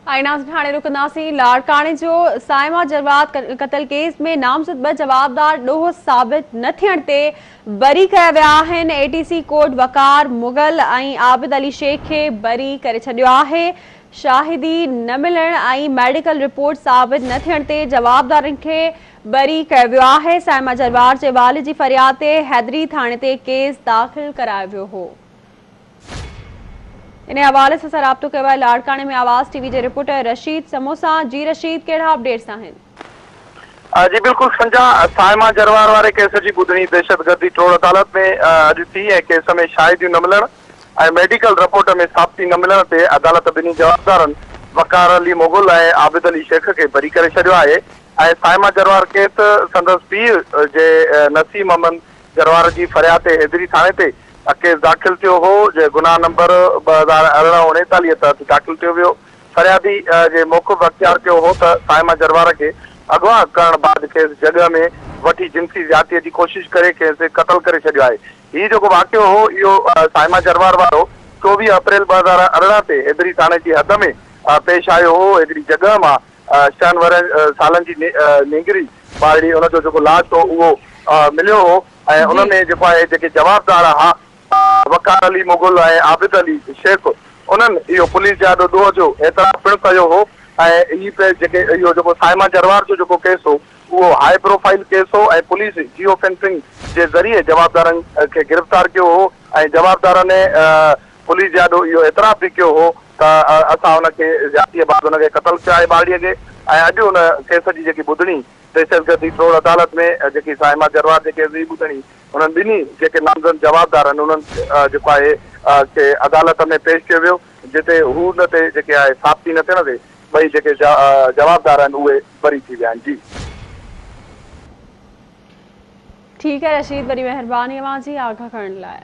आईनास ठाणे रुकंदासीं। लाड़काणे जो साइमा जरवात क़त्ल केस में नामज़द ॿ जवाबदार ॾोह साबित न थियण ते बरी कया विया आहिनि। एटीसी कोर्ट वकार मुगल ऐं आबिद अली शेख खे बरी करे छॾियो आहे। शाहिदी न मिलण ऐं मेडिकल रिपोर्ट साबित न थियण ते जवाबदारनि खे बरी कयो वियो आहे। साइमा जरवार जे वालिद जी फरियाद ते हैदरी थाणे ते केस दाख़िल करायो वियो हो। इन हवाले से राब्तो कयो आहे लाड़काणे में आवाज़ टीवी के रिपोर्टर रशीद समोसा। जी रशीद, कहिड़ा अपडेट्स आहिनि? जी बिल्कुल संजा, साइमा जरवार वारे केस की बुधनी दहशतगर्दी टोड़ अदालत में अॼु थी ऐं केस में शाहिदियूं न मिलण ऐं मेडिकल रिपोर्ट में साबिती न मिलण ते अदालत ॿिन्ही जवाबदारनि वकार अली मुगल ऐं आबिद अली शेख खे बरी करे छॾियो आहे। ऐं साइमा जरवार केस संदसि पीउ जे नसीम अमन जरवार जी फरियाद ते हैदरी थाणे ते केस दाख़िल थियो हो। जे गुनाह नंबर 2018-39 तहत दाख़िल थियो वियो। फरियादी जे मौक़िफ़ अख़्तियार कयो हो त साइमा जरवार के अगवा करण बाद खेस जगह में वठी जिनसी ज्यादती की कोशिश करे खेस कत्ल करे छॾियो आहे। ही जो वाक़ियो हो इहो साइमा जरवार वारो 24 अप्रैल 2018 ते हैदरी थाणे की हद में पेश आयो हो। हैदरी जगह में 6 सालन की नेंगरी बाड़ी उन जो लाश हो उहो मिलियो हो। ऐं उनमें जेको आहे जेके जवाबदार हा वकार अली मुगल ऐं आबिद अली शेख उन्हनि इहो पुलिस जा ॾोह जो एतराफ़ पिणु कयो हो। ऐं ई जेके इहो जेको साइमा जरवार जो जेको केस हो उहो हाई प्रोफाइल केस हो ऐं पुलिस जियो फेंसिंग जे ज़रिए जवाबदारनि खे गिरफ़्तार कयो हो। ऐं जवाबदारनि पुलिस जा इहो एतराफ़ बि कयो हो त असां हुनखे ज़्यादतीअ बाद हुनखे क़त्ल कयो आहे ॿाड़ीअ खे। ऐं अॼु हुन केस जी जेकी ॿुधणी दहशतगर्दी टोड़ अदालत में जेकी साइमा जरवार जे केस जी ॿुधणी उन्हनि ॿिन्ही जेके नामज़द जवाबदार आहिनि उन्हनि जेको आहे के अदालत में पेश कयो वियो, जिते हू न ते जेके आहे साबिती न थियण ते ॿई जेके जवाबदार आहिनि उहे बरी थी विया आहिनि। जी ठीक है रशीद, बड़ी मेहरबानी अवां जी आगाह करण लाइ।